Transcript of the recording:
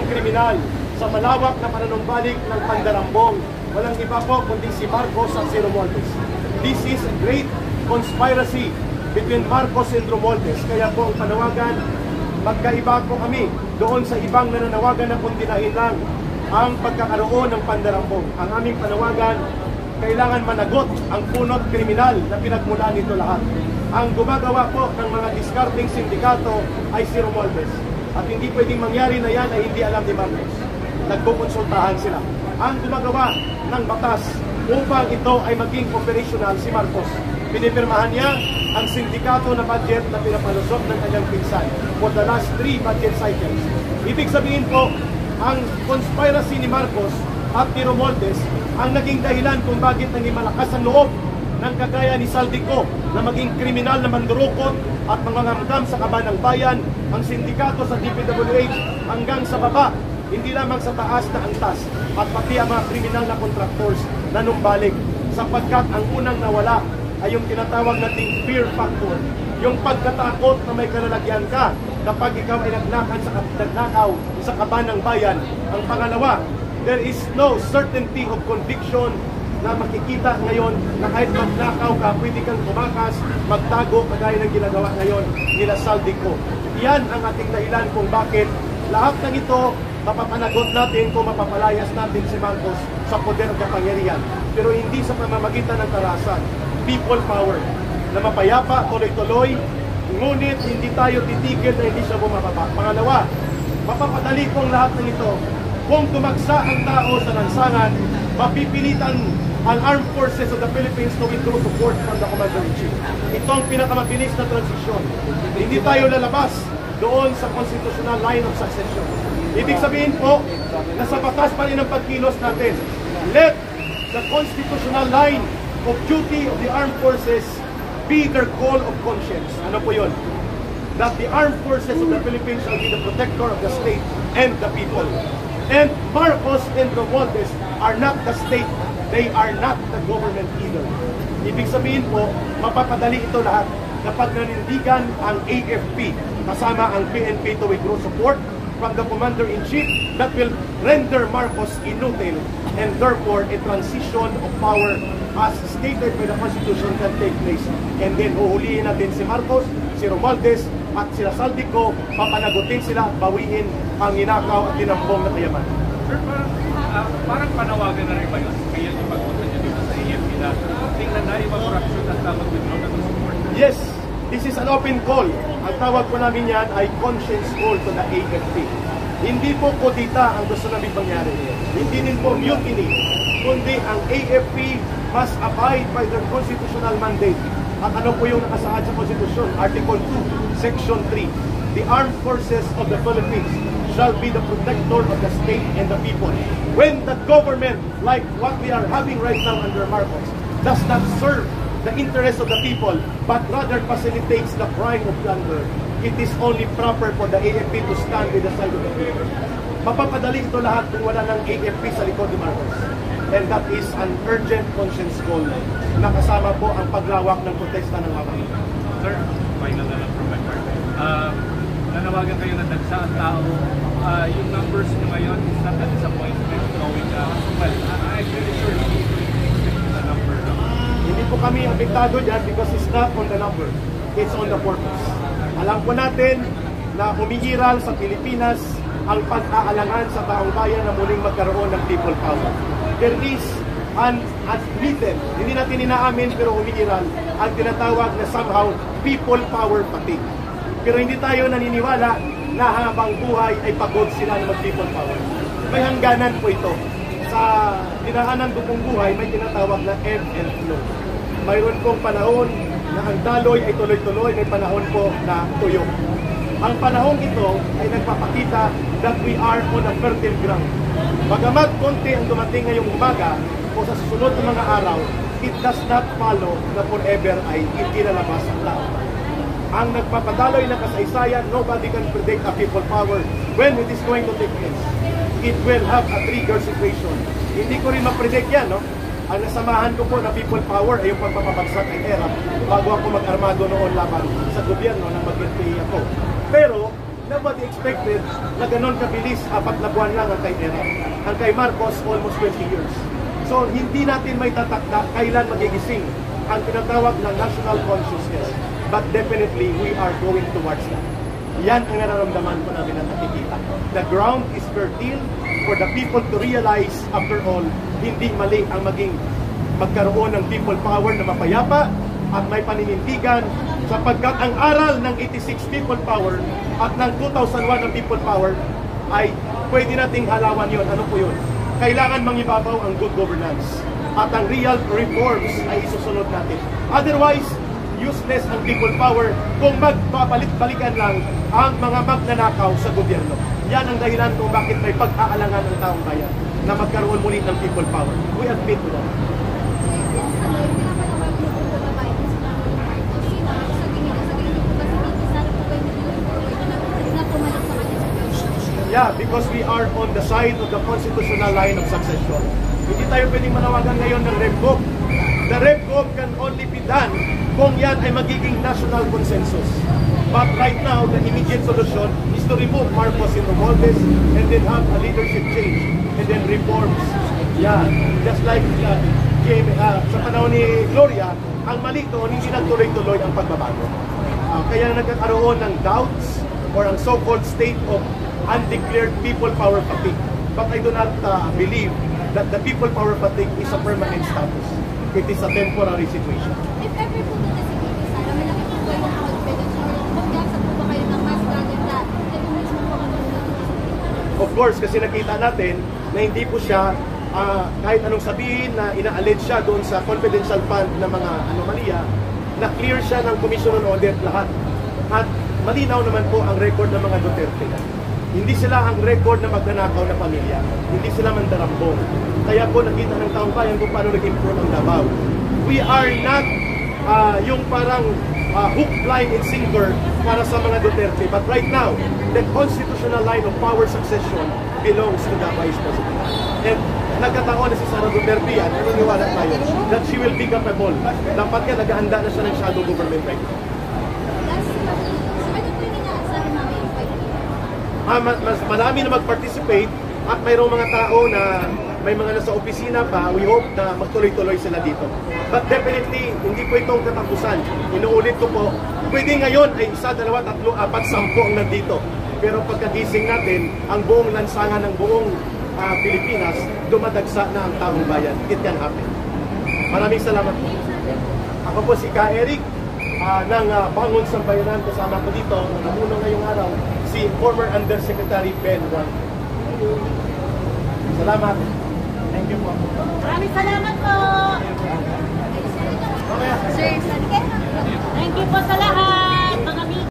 kriminal sa malawak na pananambalik ng pandarambong. Walang iba po kundi si Marcos at si Romualdez. This is a great conspiracy between Marcos and Romualdez. Kaya po ang panawagan, magkaiba po kami doon sa ibang nananawagan na kundinahin lang ang pagkakaroon ng pandarambong. Ang aming panawagan, kailangan managot ang punot kriminal na pinagmulan nito lahat. Ang gumagawa po ng mga discarding sindikato ay si Romualdez. At hindi pwedeng mangyari na yan ay hindi alam ni Marcos. Nagkukonsultahan sila. Ang gumagawa ng batas upang ito ay maging operational si Marcos. Pinipirmahan niya ang sindikato na budget na pinapalusot ng kanyang pinsan for the last 3 budget cycles. Ibig sabihin po, ang conspiracy ni Marcos at ni Romualdez ang naging dahilan kung bakit naging malakas ang loob ng kagaya ni Saldico na maging kriminal na mandurukot at mangangamgam sa kaban ng bayan, ang sindikato sa DPWH hanggang sa baba, hindi lamang sa taas na antas, at pati ang mga kriminal na contractors na numbalik, sapagkat ang unang nawala ay yung tinatawag nating fear factor, yung pagkatakot na may kalalagyan ka kapag ikaw ay nagnakaw sa kaban ng bayan. Ang pangalawa, there is no certainty of conviction na makikita ngayon na kahit magnakaw ka, pwede kang tumakas, magtago, kagaya ng ginagawa ngayon nila Saldico. Yan ang ating dahilan kung bakit lahat ng ito mapapanagot natin kung mapapalayas natin si Marcos sa poder at kapangyarihan. Pero hindi sa pamamagitan ng karahasan. People power na mapayapa, tuloy-tuloy, ngunit hindi tayo titigil na hindi siya bumababa. Pangalawa, mapapadali kong lahat ng ito. Kung tumagsa ang tao sa lansangan, mapipilitan ang Armed Forces of the Philippines to withdraw support from the Commander-in-Chief. Ito ang pinakamabilis na transisyon. Hindi tayo lalabas doon sa constitutional line of succession. Ibig sabihin po, nasa batas pa rin ang pagkilos natin. Let the constitutional line of duty of the armed forces be their call of conscience. Ano po yun? That the armed forces of the Philippines shall be the protector of the state and the people. And Marcos and Romualdez are not the state. They are not the government either. Ibig sabihin po, mapapadali ito lahat kapag nanindigan ang AFP kasama ang PNP to withdraw support from the Commander-in-Chief, that will render Marcos inutile, and therefore a transition of power as stated by the Constitution can take place. And then huhulihin natin si Marcos, si Romualdez at sila Saldico, papanagutin sila at bawiin ang inakaw at tinambong na kayamanan. Sir, parang panawagan na rin ba yun? Kaya yung pagpunta nyo dito sa AFP na tingnan na ibang corruption at dapat withdraw na support? Yes, this is an open call. Ang tawag po namin yan ay conscience call to the AFP. Hindi po kudita ang gusto namin mangyari. Hindi din po mutiny, kundi ang AFP must abide by their constitutional mandate. At ano po yung nakasaad sa Constitution? Article 2, Section 3. The armed forces of the Philippines shall be the protector of the state and the people. When the government, like what we are having right now under Marcos, does not serve the interest of the people, but rather facilitates the crime of plunder, it is only proper for the AFP to stand with the side of the people. Mapapadali ito lahat kung wala ng AFP sa likod ni Marcos. And that is an urgent conscience call na kasama po ang paglawak ng protesta ng mga ito. Sir, final na lang from my part. Nanawagan kayo na dagsa ang tao. Yung numbers nyo ngayon is not a disappointment knowing well, I'm pretty sure the number. Hindi po kami apektado dyan because it's not on the number, it's on the purpose. Alam po natin na umiiral sa Pilipinas ang pag-aalangan sa taong bayan na muling magkaroon ng people power. There is an unwritten, hindi natin inaamin pero umiiral, ang tinatawag na somehow people power fatigue. Pero hindi tayo naniniwala na habang buhay ay pagod sila na mag-people power. May hangganan po ito. Sa dinaanan ko pong buhay, may tinatawag na ebb and flow. Mayroon pong panahon na ang daloy ay tuloy-tuloy, may panahon po na tuyo. Ang panahon ito ay nagpapakita that we are on a fertile ground. Bagamat konti ang dumating ngayong umaga o sa susunod na mga araw, it does not follow na forever ay hindi lalabas ang tao. Ang nagpapadaloy ng kasaysayan, nobody can predict a people power when it is going to take place. It will have a trigger situation. Hindi ko rin ma-predict yan, no? Ang nasamahan ko po na people power ay yung pagpapabagsak ay era bago ako mag-armado noon laban sa gobyerno nang mag-NPA ako. Pero Nobody expected na ganon kabilis, 4 na buwan lang ang kay Era. Ang kay Marcos, almost 20 years. So, hindi natin may tatakda kailan magigising ang tinatawag na national consciousness. But definitely, we are going towards that. Yan ang nararamdaman ko namin at nakikita. The ground is fertile for the people to realize, after all, hindi mali ang magkaroon ng people power na mapayapa at may paninindigan, sapagkat ang aral ng 86 people power at ng 2001 ng people power ay pwede nating halawan yon. Ano po yun? Kailangan mangibabaw ang good governance at ang real reforms ay isusunod natin. Otherwise, useless ang people power kung magpapalik-balikan lang ang mga magnanakaw sa gobyerno. Yan ang dahilan kung bakit may pag-aalangan ng taong bayan na magkaroon muli ng people power. We admit to that. Yeah, because we are on the side of the constitutional line of succession. Hindi tayo pwedeng manawagan ngayon ng REVCOP. The REVCOP can only be done kung yan ay magiging national consensus. But right now, the immediate solution is to remove Marcos and Romualdez and then have a leadership change and then reforms. Yeah, just like sa panahon ni Gloria, ang mali doon, hindi nagtuloy-tuloy ang pagbabago. Kaya nagkakaroon ng doubts or ang so-called state of undeclared people power fatigue. But I do not believe that the people power fatigue is a permanent status. It is a temporary situation. If ever po na si Bibi Sara, malaki po kayo ng confidence or magdasa po ba kayo ng mas gaganda na tumismo po kami ng Of course, kasi nakita natin na hindi po siya kahit anong sabihin na ina-allege siya doon sa confidential fund ng mga anomalya, na-clear siya ng Commission on Audit lahat. At malinaw naman po ang record ng mga Duterte. Hindi sila ang record na magnanakaw na pamilya. Hindi sila mandarambong. Kaya po nakita ng taong bayan kung paano nag-improve ang Davao. We are not yung parang hook, line, and sinker para sa mga Duterte. But right now, the constitutional line of power succession belongs to the Vice President. And nagkataon na si Sara Duterte yan, naniniwala tayo that she will be capable. Dapat nga naghahanda na siya ng shadow government right now. Mas marami na mag-participate at mayroong mga tao na may mga nasa opisina pa, we hope na magtuloy-tuloy sila dito. But definitely, hindi po itong katapusan. Inuulit ko po, pwede ngayon ay 1, 2, 3, 4, 10 ang nandito. Pero pagkagising natin, ang buong lansangan ng buong Pilipinas, dumadagsa na ang taong bayan. It can happen. Maraming salamat po. Ako po si Ka Eric ng Bangon Sambayanan. Kasama ko dito, namuno ngayong araw, si former Undersecretary Ben Juan. Salamat. Thank you po. Maraming salamat po. Sir, thank you po sa lahat.